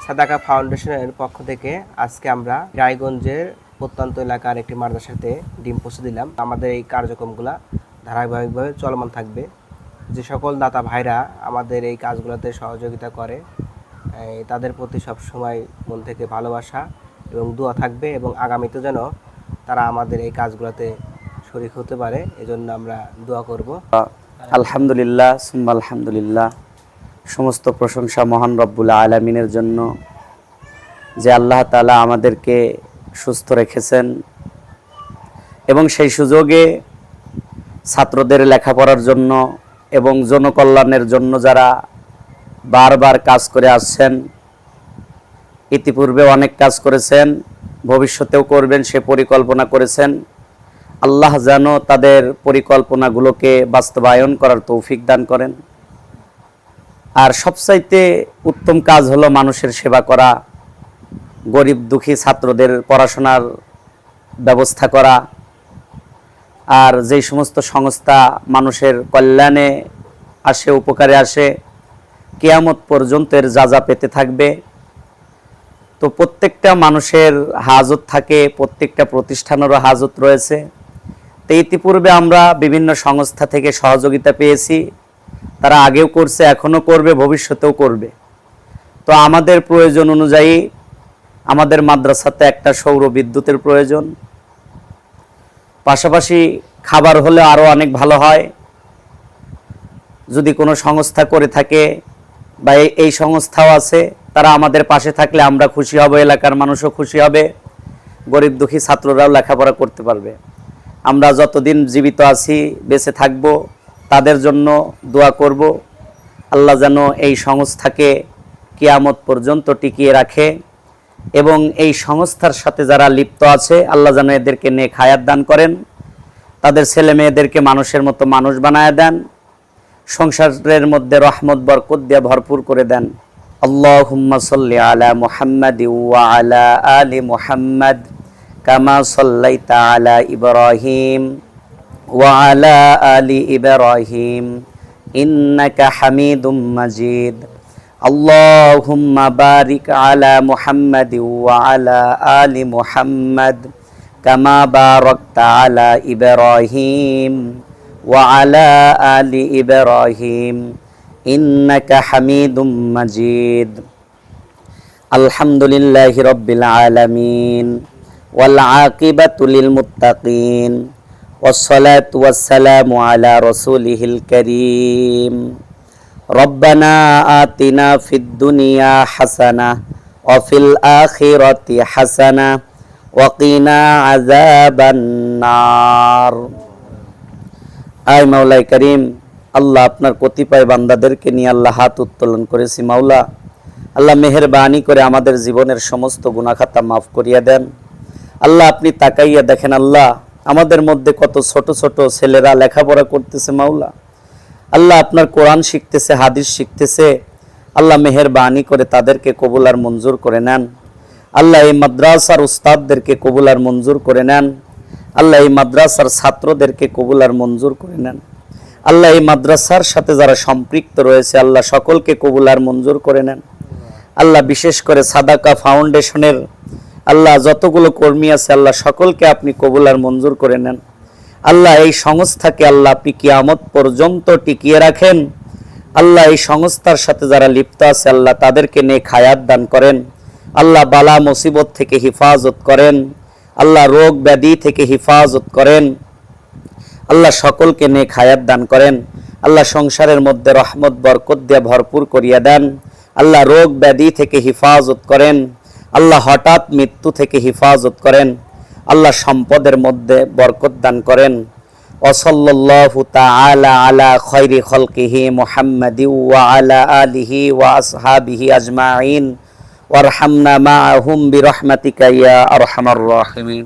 সাদাকা ফাউন্ডেশনের পক্ষ থেকে আজকে আমরা রায়গঞ্জের প্রত্যন্ত এলাকার একটি মাদ্রাসাতে ডিম পৌঁছে দিলাম। আমাদের এই কার্যক্রমগুলো ধারাবাহিকভাবে চলমান থাকবে। যে সকল দাতা ভাইরা আমাদের এই কাজগুলোতে সহযোগিতা করে তাদের প্রতি সবসময় মন থেকে ভালোবাসা এবং দোয়া থাকবে, এবং আগামীতে যেন তারা আমাদের এই কাজগুলোতে শরীক হতে পারে, এজন্য আমরা দোয়া করব। আলহামদুলিল্লাহ সুম্মা আলহামদুলিল্লাহ। সমস্ত প্রশংসা মহান রব্বুল আলামিনের জন্য, যে আল্লাহ তাআলা আমাদেরকে সুস্থ রেখেছেন এবং সেই সুযোগে ছাত্রদের লেখাপড়ার জন্য এবং জনকল্যাণের জন্য যারা বারবার কাজ করে আসছেন, ইতিপূর্বে অনেক কাজ করেছেন, ভবিষ্যতেও করবেন সে পরিকল্পনা করেছেন। আল্লাহ যেন তাদের পরিকল্পনাগুলোকে বাস্তবায়ন করার তৌফিক দান করেন। আর সবচাইতে উত্তম কাজ হলো মানুষের সেবা করা, গরিব দুঃখী ছাত্রদের পড়াশোনার ব্যবস্থা করা। আর যেই সমস্ত সংস্থা মানুষের কল্যাণে আসে, উপকারে আসে, কিয়ামত পর্যন্ত এর যাজা পেতে থাকবে। তো প্রত্যেকটা মানুষের হাজত থাকে, প্রত্যেকটা প্রতিষ্ঠানেরও হাজত রয়েছে। তো ইতিপূর্বে আমরা বিভিন্ন সংস্থা থেকে সহযোগিতা পেয়েছি, তারা আগেও করছে, এখনও করবে, ভবিষ্যতেও করবে। তো আমাদের প্রয়োজন অনুযায়ী আমাদের মাদ্রাসাতে একটা সৌর বিদ্যুতের প্রয়োজন, পাশাপাশি খাবার হলে আরও অনেক ভালো হয়। যদি কোনো সংস্থা করে থাকে বা এই সংস্থাও আছে, তারা আমাদের পাশে থাকলে আমরা খুশি হব, এলাকার মানুষও খুশি হবে, গরিব দুঃখী ছাত্ররাও লেখাপড়া করতে পারবে। আমরা যতদিন জীবিত আছি, বেঁচে থাকব, তাদের জন্য দোয়া করব। আল্লাহ যেন এই সংস্থাকে কিয়ামত পর্যন্ত টিকিয়ে রাখে, এবং এই সংস্থার সাথে যারা লিপ্ত আছে আল্লাহ যেন এদেরকে নেক হায়াত দান করেন, তাদের ছেলে মেয়েদেরকে মানুষের মতো মানুষ বানায় দেন, সংসারের মধ্যে রহমত বরকত দিয়ে ভরপুর করে দেন। আল্লাহুম্মা সাল্লি আলা মুহাম্মাদ ওয়া আলা আলি মুহাম্মাদ কামা সাল্লাইতা আলা ইব্রাহিম ওয়া আলা আলি ইব্রাহিম ইন্নাকা হামিদুম মাজিদ। আল্লাহুম্মা বারিক আলা মুহাম্মাদ ওয়া আলা আলি মুহাম্মাদ কামা বারাকতা আলা ইব্রাহিম ওয়া আলা আলি ইব্রাহিম ইন্নাকা হামিদুম মাজিদ। আলহামদুলিল্লাহি রাব্বিল আলামিন ওয়াল আকিবাতু লিল মুত্তাকিন ওয়াসসালাতু ওয়াসসালামু আলা রাসূলিহিল কারীম। রব্বানা আতিনা ফিদ দুনিয়া হাসানাহ ওয়া ফিল আখিরাতি হাসানাহ ওয়া কিনা আযাবান নার। আয় মাওলাই করিম, আল্লাহ আপনার কতিপয় বান্দাদেরকে নিয়ে আল্লাহ হাত উত্তোলন করেছি। মাওলা আল্লাহ মেহেরবানি করে আমাদের জীবনের সমস্ত গুনাহ খাতা মাফ করিয়া দেন। আল্লাহ আপনি তাকাইয়া দেখেন, আল্লাহ আমাদের মধ্যে কত ছোট ছোট ছেলেরা লেখাপড়া করতেছে। মাওলা আল্লাহ আপনার কোরআন শিখতেছে, হাদিস শিখতেছে। আল্লাহ মেহেরবানি করে তাদেরকে কবুল আর মঞ্জুর করে নেন। আল্লাহ এই মাদ্রাসার উস্তাদদেরকে কবুল আর মঞ্জুর করে নেন। আল্লাহ এই মাদ্রাসার ছাত্রদেরকে কবুল আর মঞ্জুর করে নেন। আল্লাহ এই মাদ্রাসার সাথে যারা সম্পৃক্ত রয়েছে আল্লাহ সকলকে কবুল আর মঞ্জুর করে নেন। আল্লাহ বিশেষ করে সাদাকা ফাউন্ডেশনের আল্লাহ যতগুলো কর্মী আছে আল্লাহ সকলকে আপনি কবুল আর মঞ্জুর করে নেন। আল্লাহ এই সংস্থাকে আল্লাহ আপনি কিয়ামত পর্যন্ত টিকিয়ে রাখেন। আল্লাহ এই সংস্থার সাথে যারা লিপ্ত আছে আল্লাহ তাদেরকে নেক হায়াত দান করেন। আল্লাহ বালা মুসিবত থেকে হিফাজত করেন। আল্লাহ রোগ ব্যাধি থেকে হিফাজত করেন। আল্লাহ সকলকে নেক হায়াত দান করেন। আল্লাহ সংসারের মধ্যে রহমত বরকত দিয়ে ভরপুর করিয়া দেন। আল্লাহ রোগ ব্যাধি থেকে হিফাজত করেন। আল্লাহ হঠাৎ মৃত্যু থেকে হিফাজত করেন। আল্লাহ সম্পদের মধ্যে বরকত দান করেন। ওয়াসাল্লাল্লাহু তাআলা আলা খায়রি খালকিহি মুহাম্মাদি ওয়া আলা আলিহি ওয়া আসহাবিহি আজমাইন ওয়ারহামনা মাআহুম বিরহমাতিকা ইয়া আরহামার রাহিমিন।